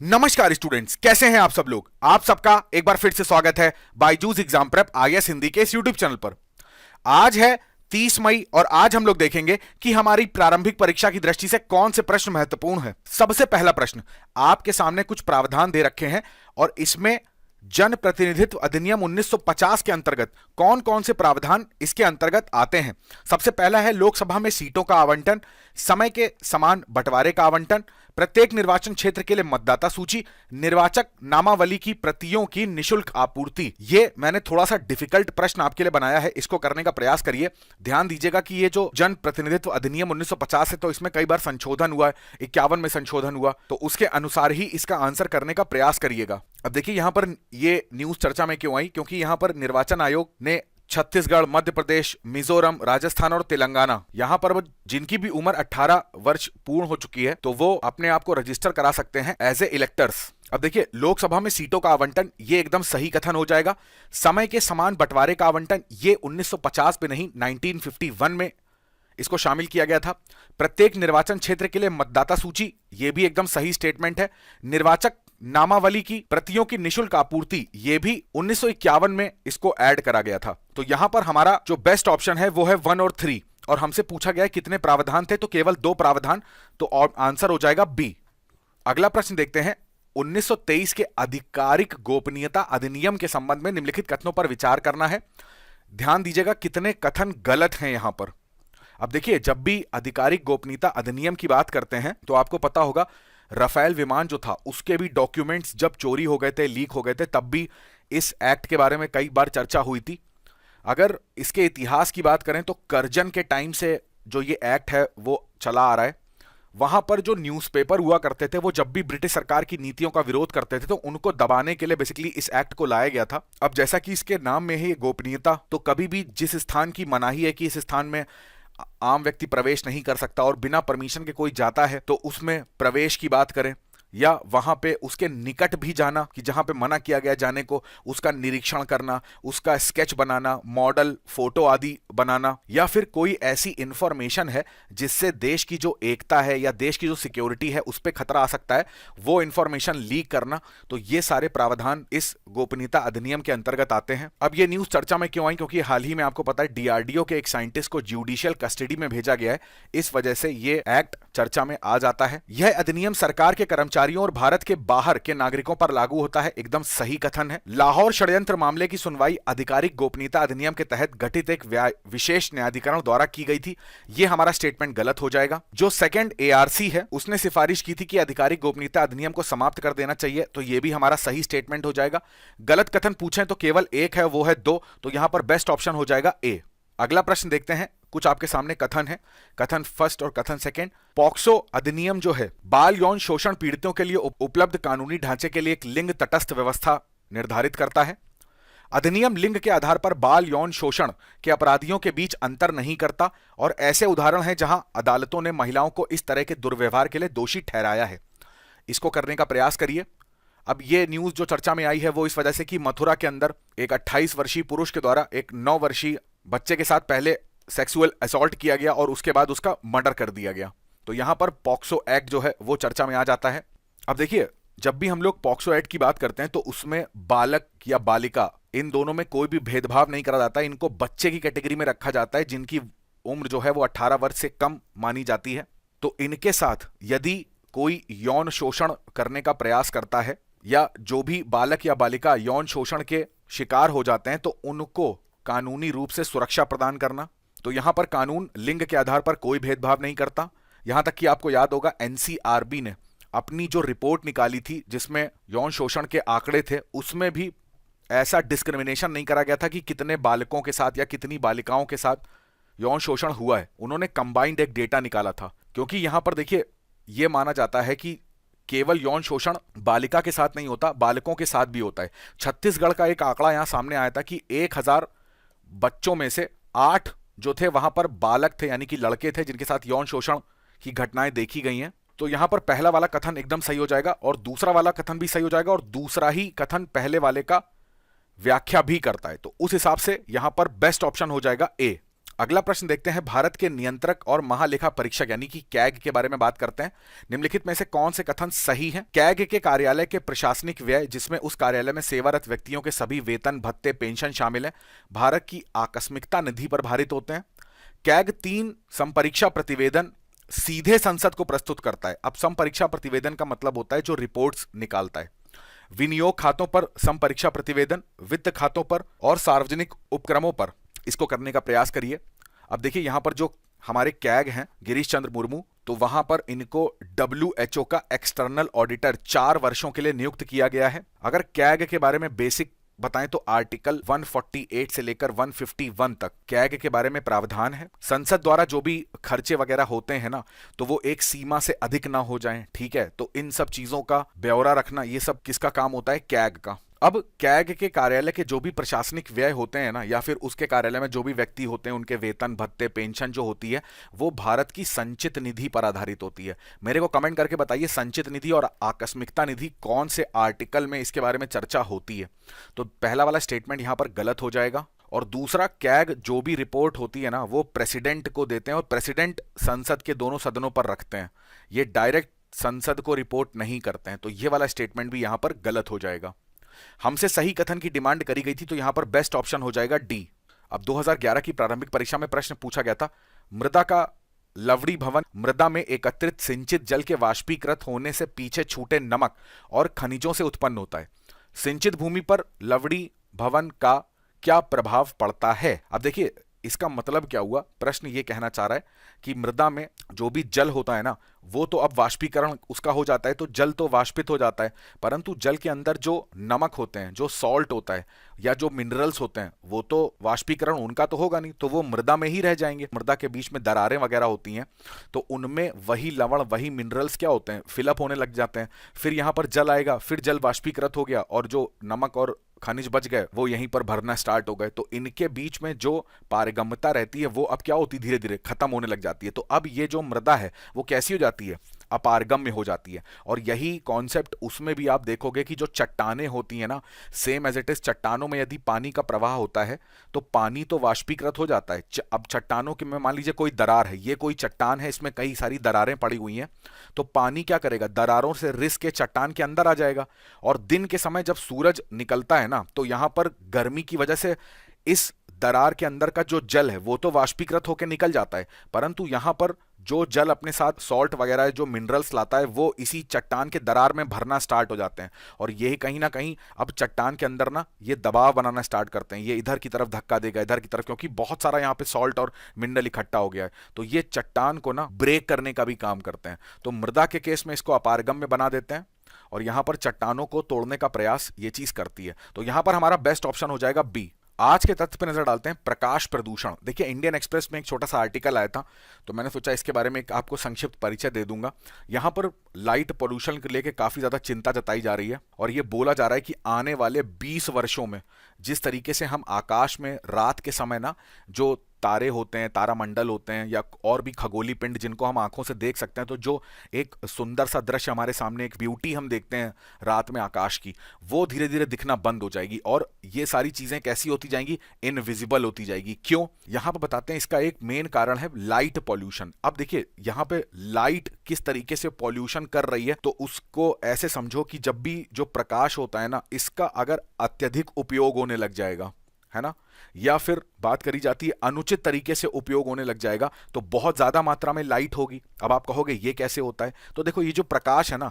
नमस्कार स्टूडेंट्स, कैसे हैं आप सब लोग। आप सबका एक बार फिर से स्वागत है Byju's exam prep IAS Hindi के इस यूट्यूब चैनल पर। आज है 30 मई और आज हम लोग देखेंगे कि हमारी प्रारंभिक परीक्षा की दृष्टि से कौन से प्रश्न महत्वपूर्ण हैं। सबसे पहला प्रश्न, आपके सामने कुछ प्रावधान दे रखे हैं और इसमें जन प्रतिनिधित्व अधिनियम 1950 के अंतर्गत कौन कौन से प्रावधान इसके अंतर्गत आते हैं। सबसे पहला है लोकसभा में सीटों का आवंटन, समय के समान बंटवारे का आवंटन, प्रत्येक निर्वाचन क्षेत्र के लिए मतदाता सूची, निर्वाचक नामावली की प्रतियों की निशुल्क आपूर्ति। ये मैंने थोड़ा सा डिफिकल्ट प्रश्न आपके लिए बनाया है, इसको करने का प्रयास करिए। ध्यान दीजिएगा कि ये जो जन प्रतिनिधित्व अधिनियम 1950 है तो इसमें कई बार संशोधन हुआ है, 51 में संशोधन हुआ, तो उसके अनुसार ही इसका आंसर करने का प्रयास करिएगा। अब देखिए यहां पर ये न्यूज चर्चा में क्यों आई, क्योंकि यहां पर निर्वाचन आयोग ने छत्तीसगढ़, मध्य प्रदेश, मिजोरम, राजस्थान और तेलंगाना, यहां पर वो जिनकी भी उम्र 18 वर्ष पूर्ण हो चुकी है तो वो अपने आप को रजिस्टर करा सकते हैं एज ए इलेक्टर्स। अब देखिए लोकसभा में सीटों का आवंटन ये एकदम सही कथन हो जाएगा। समय के समान बंटवारे का आवंटन ये 1950 पे नहीं 1951 में इसको शामिल किया गया था। प्रत्येक निर्वाचन क्षेत्र के लिए मतदाता सूची, यह भी एकदम सही स्टेटमेंट है। निर्वाचक नामावली की प्रतियों की निशुल्क आपूर्ति, यह भी 1951 में इसको ऐड करा गया था। तो यहां पर हमारा जो बेस्ट ऑप्शन है वो है 1 और 3, और हमसे पूछा गया है कितने प्रावधान थे, तो केवल 2 प्रावधान, तो आंसर हो जाएगा बी। अगला प्रश्न देखते हैं। 1923 के आधिकारिक गोपनीयता अधिनियम के संबंध में निम्नलिखित कथनों पर विचार करना है। ध्यान दीजिएगा कितने कथन गलत हैं यहां पर। अब देखिए जब भी आधिकारिक गोपनीयता अधिनियम की बात करते हैं तो आपको पता होगा राफेल विमान जो था उसके भी डॉक्यूमेंट्स जब चोरी हो गए थे, लीक हो गए थे, तब भी इस एक्ट के बारे में कई बार चर्चा हुई थी। अगर इसके इतिहास की बात करें तो करजन के टाइम से जो ये एक्ट है वो चला आ रहा है। वहां पर जो न्यूज़पेपर हुआ करते थे वो जब भी ब्रिटिश सरकार की नीतियों का विरोध करते थे तो उनको दबाने के लिए बेसिकली इस एक्ट को लाया गया था। अब जैसा कि इसके नाम में है गोपनीयता, तो कभी भी जिस स्थान की मनाही है कि इस स्थान में आम व्यक्ति प्रवेश नहीं कर सकता और बिना परमिशन के कोई जाता है तो उसमें प्रवेश की बात करें, या वहां पे उसके निकट भी जाना कि जहां पे मना किया गया जाने को, उसका निरीक्षण करना, उसका स्केच बनाना, मॉडल फोटो आदि बनाना, या फिर कोई ऐसी इंफॉर्मेशन है जिससे देश की जो एकता है या देश की जो सिक्योरिटी है उस पर खतरा आ सकता है, वो इंफॉर्मेशन लीक करना, तो ये सारे प्रावधान इस गोपनीयता अधिनियम के अंतर्गत आते हैं। अब ये न्यूज चर्चा में क्यों आई, क्योंकि हाल ही में आपको पता है डीआरडीओ के एक साइंटिस्ट को जुडिशियल कस्टडी में भेजा गया है, इस वजह से ये एक्ट चर्चा में आ जाता है। यह अधिनियम सरकार के कर्मचारियों और भारत के बाहर के नागरिकों पर लागू होता है, एकदम सही कथन है। लाहौर षड्यंत्र मामले की सुनवाई आधिकारिक गोपनीयता अधिनियम के तहत गठित एक विशेष न्यायाधिकरण द्वारा की गई थी, यह हमारा स्टेटमेंट गलत हो जाएगा। जो सेकंड एआरसी है उसने सिफारिश की थी कि आधिकारिक गोपनीयता अधिनियम को समाप्त कर देना चाहिए, तो यह भी हमारा सही स्टेटमेंट हो जाएगा। गलत कथन पूछें तो केवल एक है, वो है 2, तो यहां पर बेस्ट ऑप्शन हो जाएगा ए। अगला प्रश्न देखते हैं। कुछ आपके सामने कथन है, कथन फर्स्ट और कथन सेकंड। पॉक्सो अधिनियम जो है बाल यौन शोषण पीड़ितों के लिए उपलब्ध कानूनी ढांचे के लिए एक लिंग तटस्थ व्यवस्था निर्धारित करता है। अधिनियम लिंग के आधार पर बाल यौन शोषण के अपराधियों के बीच अंतर नहीं करता, और ऐसे उदाहरण हैं जहां अदालतों ने महिलाओं को इस तरह के दुर्व्यवहार के लिए दोषी ठहराया है। इसको करने का प्रयास करिए। अब ये न्यूज जो चर्चा में आई है वो इस वजह से कि मथुरा के अंदर एक 28 वर्षीय पुरुष के द्वारा एक 9 वर्षीय बच्चे के साथ पहले सेक्सुअल असॉल्ट किया गया और उसके बाद उसका मर्डर कर दिया गया, तो यहां पर पॉक्सो एक्ट जो है वो चर्चा में आ जाता है। अब देखिए जब भी हम लोग पॉक्सो एक्ट की बात करते हैं तो उसमें बालक या बालिका इन दोनों में कोई भी भेदभाव नहीं करा जाता है, इनको बच्चे की कैटेगरी में रखा जाता है जिनकी उम्र जो है वो 18 वर्ष से कम मानी जाती है। तो इनके साथ यदि कोई यौन शोषण करने का प्रयास करता है या जो भी बालक या बालिका यौन शोषण के शिकार हो जाते हैं तो उनको कानूनी रूप से सुरक्षा प्रदान करना। तो यहां पर कानून लिंग के आधार पर कोई भेदभाव नहीं करता। यहां तक कि आपको याद होगा एनसीआरबी ने अपनी जो रिपोर्ट निकाली थी जिसमें यौन शोषण के आंकड़े थे उसमें भी ऐसा डिस्क्रिमिनेशन नहीं करा गया था कि कितने बालकों के साथ या कितनी बालिकाओं के साथ यौन शोषण हुआ है, उन्होंने कंबाइंड एक डेटा निकाला था। क्योंकि यहां पर देखिए यह माना जाता है कि केवल यौन शोषण बालिका के साथ नहीं होता, बालकों के साथ भी होता है। छत्तीसगढ़ का एक आंकड़ा यहां सामने आया था कि 1000 बच्चों में से 8 जो थे वहां पर बालक थे, यानी कि लड़के थे जिनके साथ यौन शोषण की घटनाएं देखी गई हैं। तो यहां पर पहला वाला कथन एकदम सही हो जाएगा और दूसरा वाला कथन भी सही हो जाएगा, और दूसरा ही कथन पहले वाले का व्याख्या भी करता है, तो उस हिसाब से यहां पर बेस्ट ऑप्शन हो जाएगा ए। अगला प्रश्न देखते हैं, भारत के नियंत्रक और महालेखा परीक्षक यानी कि कैग के बारे में बात करते हैं। निम्नलिखित में से कौन से कथन सही हैं? कैग के कार्यालय के प्रशासनिक व्यय, जिसमें उस कार्यालय में सेवारत व्यक्तियों के सभी वेतन भत्ते पेंशन शामिल है, भारत की आकस्मिकता निधि पर भारित होते हैं। कैग 3 संपरीक्षा प्रतिवेदन सीधे संसद को प्रस्तुत करता है। अब संपरीक्षा प्रतिवेदन का मतलब होता है जो रिपोर्ट्स निकालता है। विनियोग खातों पर संपरीक्षा प्रतिवेदन, वित्त खातों पर और सार्वजनिक उपक्रमों पर इसको करने का प्रयास करिए। अब देखिए यहां पर जो हमारे कैग हैं गिरीश चंद्र मुर्मू, तो वहां पर इनको WHO का एक्सटर्नल ऑडिटर 4 वर्षों के लिए नियुक्त किया गया है। अगर कैग के बारे में बेसिक बताएं तो आर्टिकल 148 से लेकर 151 तक कैग के बारे में प्रावधान है। संसद द्वारा जो भी खर्चे वगैरह होते हैं ना, तो वो एक सीमा से अधिक ना हो जाएं, ठीक है। तो इन सब चीजों का ब्यौरा रखना, ये सब किसका काम होता है? कैग का। अब कैग के कार्यालय के जो भी प्रशासनिक व्यय होते हैं ना, या फिर उसके कार्यालय में जो भी व्यक्ति होते हैं उनके वेतन भत्ते पेंशन जो होती है, वो भारत की संचित निधि पर आधारित होती है। मेरे को कमेंट करके बताइए संचित निधि और आकस्मिकता निधि कौन से आर्टिकल में इसके बारे में चर्चा होती है। तो पहला वाला स्टेटमेंट यहां पर गलत हो जाएगा। और दूसरा, कैग जो भी रिपोर्ट होती है ना, वो प्रेसिडेंट को देते हैं और प्रेसिडेंट संसद के दोनों सदनों पर रखते हैं। ये डायरेक्ट संसद को रिपोर्ट नहीं करते हैं। तो ये वाला स्टेटमेंट भी यहां पर गलत हो जाएगा। हमसे सही कथन की डिमांड करी गई थी, तो यहां पर बेस्ट ऑप्शन हो जाएगा डी। अब 2011 की प्रारंभिक परीक्षा में प्रश्न पूछा गया था, मृदा का लवड़ी भवन मृदा में एकत्रित सिंचित जल के वाष्पीकृत होने से पीछे छूटे नमक और खनिजों से उत्पन्न होता है। सिंचित भूमि पर लवड़ी भवन का क्या प्रभाव पड़ता है? अब देखिए इसका मतलब क्या हुआ, प्रश्न ये कहना चाह रहा है कि मृदा में जो भी जल होता है ना, वो तो अब वाष्पीकरण उसका हो जाता है, तो जल तो वाष्पित हो जाता है, परंतु जल के अंदर जो नमक होते हैं, जो सॉल्ट होता है या जो मिनरल्स होते हैं, वो तो वाष्पीकरण उनका तो होगा नहीं, तो वो मृदा में ही रह जाएंगे। मृदा के बीच में दरारें वगैरह होती हैं, तो उनमें वही लवण वही मिनरल्स क्या होते हैं, फिलअप होने लग जाते हैं। फिर यहाँ पर जल आएगा, फिर जल वाष्पीकृत हो गया और जो नमक और खनिज बच गए वो यहीं पर भरना स्टार्ट हो गए। तो इनके बीच में जो पारगम्यता रहती है वो अब क्या होती, धीरे धीरे खत्म होने लग जाती है। तो अब ये जो मृदा है वो कैसी हो जाती है, अपारगम्य हो जाती है। और यही कॉन्सेप्ट उसमें भी आप देखोगे कि जो चट्टानें होती हैं ना, सेम एज इट इज चट्टानों में यदि पानी का प्रवाह होता है तो पानी तो वाष्पीकृत हो जाता है। अब चट्टानों के में मान लीजिए कोई दरार है, ये कोई चट्टान है, इसमें कई सारी दरारें पड़ी हुई हैं, तो पानी क्या करेगा, दरारों से रिस के चट्टान के अंदर आ जाएगा। और दिन के समय जब सूरज निकलता है ना, तो यहां पर गर्मी की वजह से इस दरार के अंदर का जो जल है वो तो वाष्पीकृत होकर निकल जाता है, परंतु यहां पर जो जल अपने साथ सॉल्ट वगैरह जो मिनरल्स लाता है वो इसी चट्टान के दरार में भरना स्टार्ट हो जाते हैं। और यही कहीं ना कहीं अब चट्टान के अंदर ना ये दबाव बनाना स्टार्ट करते हैं, ये इधर की तरफ धक्का देगा, इधर की तरफ, क्योंकि बहुत सारा यहाँ पे सॉल्ट और मिनरल इकट्ठा हो गया है। तो ये चट्टान को ना ब्रेक करने का भी काम करते हैं। तो मृदा के केस में इसको अपारगम्य बना देते हैं और यहां पर चट्टानों को तोड़ने का प्रयास ये चीज करती है। तो यहां पर हमारा बेस्ट ऑप्शन हो जाएगा बी। आज के तथ्य पर नजर डालते हैं, प्रकाश प्रदूषण। देखिए इंडियन एक्सप्रेस में एक छोटा सा आर्टिकल आया था, तो मैंने सोचा इसके बारे में एक आपको संक्षिप्त परिचय दे दूंगा। यहां पर लाइट पोल्यूशन को लेकर काफी ज्यादा चिंता जताई जा रही है और ये बोला जा रहा है कि आने वाले 20 वर्षों में जिस तरीके से हम आकाश में रात के समय ना जो तारे होते हैं, तारामंडल होते हैं या और भी खगोली पिंड जिनको हम आंखों से देख सकते हैं, तो जो एक सुंदर सा दृश्य हमारे सामने, एक ब्यूटी हम देखते हैं रात में आकाश की, वो धीरे धीरे दिखना बंद हो जाएगी और ये सारी चीजें कैसी होती जाएंगी, इनविजिबल होती जाएगी। क्यों? यहां पर बताते हैं, इसका एक मेन कारण है लाइट पॉल्यूशन। अब देखिए यहां पे लाइट किस तरीके से पॉल्यूशन कर रही है, तो उसको ऐसे समझो कि जब भी जो प्रकाश होता है ना, इसका अगर अत्यधिक उपयोग होने लग जाएगा, है ना, या फिर बात करी जाती है अनुचित तरीके से उपयोग होने लग जाएगा, तो बहुत ज्यादा मात्रा में लाइट होगी। अब आप कहोगे ये कैसे होता है, तो देखो ये जो प्रकाश है ना,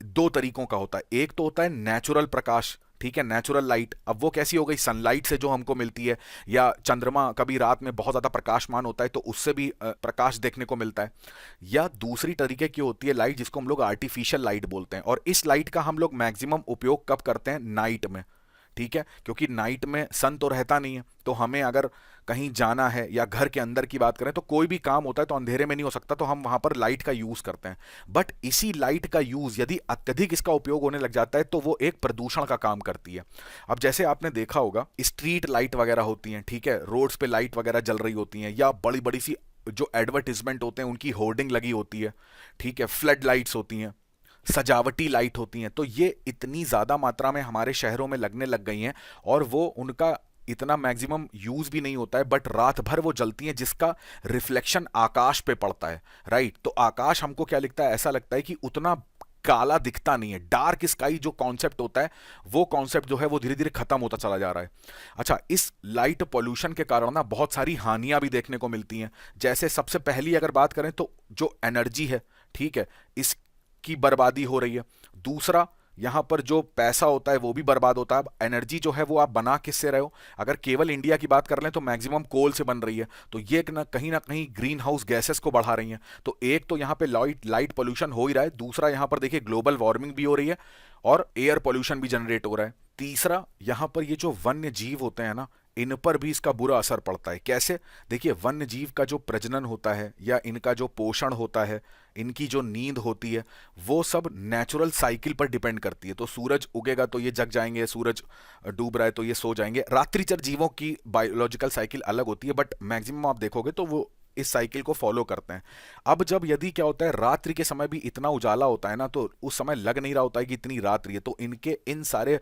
2 तरीकों का होता है। एक तो होता है नेचुरल प्रकाश, ठीक है, नेचुरल लाइट। अब वो कैसी हो गई, सनलाइट से जो हमको मिलती है, या चंद्रमा कभी रात में बहुत ज्यादा प्रकाशमान होता है तो उससे भी प्रकाश देखने को मिलता है। या दूसरी तरीके की होती है लाइट, जिसको हम लोग आर्टिफिशियल लाइट बोलते हैं, और इस लाइट का हम लोग मैक्सिमम उपयोग कब करते हैं, नाइट में, ठीक है, क्योंकि नाइट में सन तो रहता नहीं है, तो हमें अगर कहीं जाना है या घर के अंदर की बात करें तो कोई भी काम होता है तो अंधेरे में नहीं हो सकता, तो हम वहां पर लाइट का यूज करते हैं। बट इसी लाइट का यूज यदि अत्यधिक इसका उपयोग होने लग जाता है तो वो एक प्रदूषण का काम करती है। अब जैसे आपने देखा होगा स्ट्रीट लाइट वगैरह होती हैं, ठीक है, रोड्स पे लाइट वगैरह जल रही होती हैं, या बड़ी बड़ी सी जो एडवर्टीजमेंट होते हैं उनकी होर्डिंग लगी होती है, ठीक है, फ्लड लाइट्स होती हैं, सजावटी लाइट होती हैं, तो ये इतनी ज्यादा मात्रा में हमारे शहरों में लगने लग गई हैं और वो उनका इतना मैक्सिमम यूज भी नहीं होता है, बट रात भर वो जलती हैं, जिसका रिफ्लेक्शन आकाश पे पड़ता है, राइट। तो आकाश हमको क्या लिखता है, ऐसा लगता है कि उतना काला दिखता नहीं है। डार्क स्काई जो कॉन्सेप्ट होता है, वो कॉन्सेप्ट जो है वो धीरे धीरे खत्म होता चला जा रहा है। अच्छा, इस लाइट पोल्यूशन के कारण ना बहुत सारी हानियां भी देखने को मिलती हैं। जैसे सबसे पहली अगर बात करें तो जो एनर्जी है, ठीक है, इसकी बर्बादी हो रही है। दूसरा, यहां पर जो पैसा होता है वो भी बर्बाद होता है। अब एनर्जी जो है वो आप बना किससे रहे हो? अगर केवल इंडिया की बात कर लें तो मैक्सिमम कोल से बन रही है, तो ये ना कहीं ग्रीन हाउस गैसेस को बढ़ा रही हैं। तो एक तो यहां पे लाइट पोल्यूशन हो ही रहा है, दूसरा यहां पर देखिए ग्लोबल वार्मिंग भी हो रही है और एयर पोल्यूशन भी जनरेट हो रहा है। तीसरा, यहां पर ये जो वन्य जीव होते हैं ना, इन पर भी इसका बुरा असर पड़ता है। कैसे? देखिए, वन्य जीव का जो प्रजनन होता है या इनका जो पोषण होता है, इनकी जो नींद होती है, वो सब नेचुरल साइकिल पर डिपेंड करती है। तो सूरज उगेगा तो ये जग जाएंगे, सूरज डूब रहा है तो ये सो जाएंगे। रात्रिचर जीवों की बायोलॉजिकल साइकिल अलग होती है, बट मैक्सिमम आप देखोगे तो वो इस साइकिल को फॉलो करते हैं। अब जब यदि क्या होता है, रात्रि के समय भी इतना उजाला होता है ना, तो उस समय लग नहीं रहा होता है कि इतनी रात्रि है, तो इनके इन सारे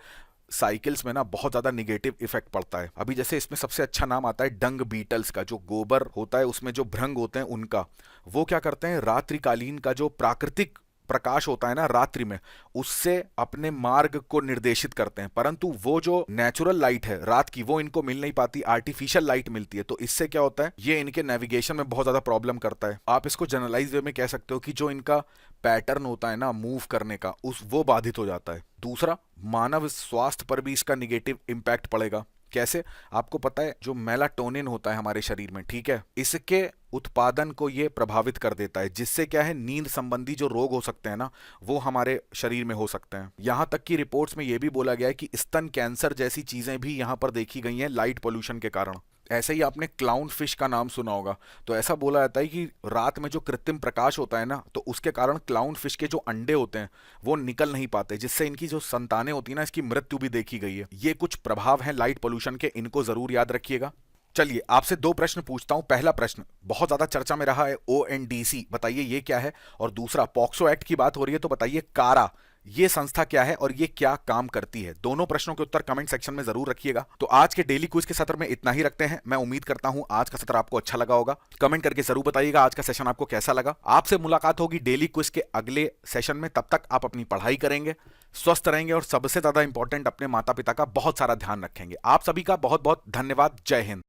साइकिल्स में ना बहुत ज्यादा निगेटिव इफेक्ट पड़ता है। अभी जैसे इसमें सबसे अच्छा नाम आता है डंग बीटल्स का, जो गोबर होता है उसमें जो भृंग होते हैं उनका। वो क्या करते हैं, रात्रिकालीन का जो प्राकृतिक प्रकाश होता है ना रात्रि में, उससे अपने मार्ग को निर्देशित करते हैं, परंतु वो जो नेचुरल लाइट है रात की, वो इनको मिल नहीं पाती, आर्टिफिशियल लाइट मिलती है। तो इससे क्या होता है, ये इनके नेविगेशन में बहुत ज्यादा प्रॉब्लम करता है। आप इसको जनरलाइज वे में कह सकते हो कि जो इनका पैटर्न होता है ना मूव करने का, उस वो बाधित हो जाता है। दूसरा, मानव स्वास्थ्य पर भी इसका निगेटिव इम्पैक्ट पड़ेगा। कैसे? आपको पता है, जो मेलाटोनिन होता है हमारे शरीर में, ठीक है, इसके उत्पादन को ये प्रभावित कर देता है, जिससे क्या है, नींद संबंधी जो रोग हो सकते हैं ना, वो हमारे शरीर में हो सकते हैं। यहां तक कि रिपोर्ट्स में ये भी बोला गया है कि स्तन कैंसर जैसी चीजें भी यहां पर देखी गई हैं लाइट पोल्यूशन के कारण। ऐसे ही आपने क्लाउन फिश का नाम सुना होगा। तो ऐसा बोला जाता है कि रात में जो कृत्रिम प्रकाश होता है ना, तो उसके कारण क्लाउन फिश के जो अंडे होते हैं वो निकल नहीं पाते, जिससे इनकी जो संतानें होती है ना, इसकी मृत्यु भी देखी गई है। ये कुछ प्रभाव हैं लाइट पोल्यूशन के, इनको जरूर याद रखिएगा। चलिए, आपसे दो प्रश्न पूछता हूं। पहला प्रश्न बहुत ज्यादा चर्चा में रहा है, ओएनडीसी, बताइए ये क्या है। और दूसरा, पॉक्सो एक्ट की बात हो रही है, तो बताइए कारा ये संस्था क्या है और ये क्या काम करती है। दोनों प्रश्नों के उत्तर कमेंट सेक्शन में जरूर रखिएगा। तो आज के डेली क्विज के सत्र में इतना ही रखते हैं। मैं उम्मीद करता हूं आज का सत्र आपको अच्छा लगा होगा। कमेंट करके जरूर बताइएगा आज का सेशन आपको कैसा लगा। आपसे मुलाकात होगी डेली क्विज के अगले सेशन में। तब तक आप अपनी पढ़ाई करेंगे, स्वस्थ रहेंगे और सबसे ज्यादा इंपॉर्टेंट, अपने माता पिता का बहुत सारा ध्यान रखेंगे। आप सभी का बहुत बहुत धन्यवाद। जय हिंद।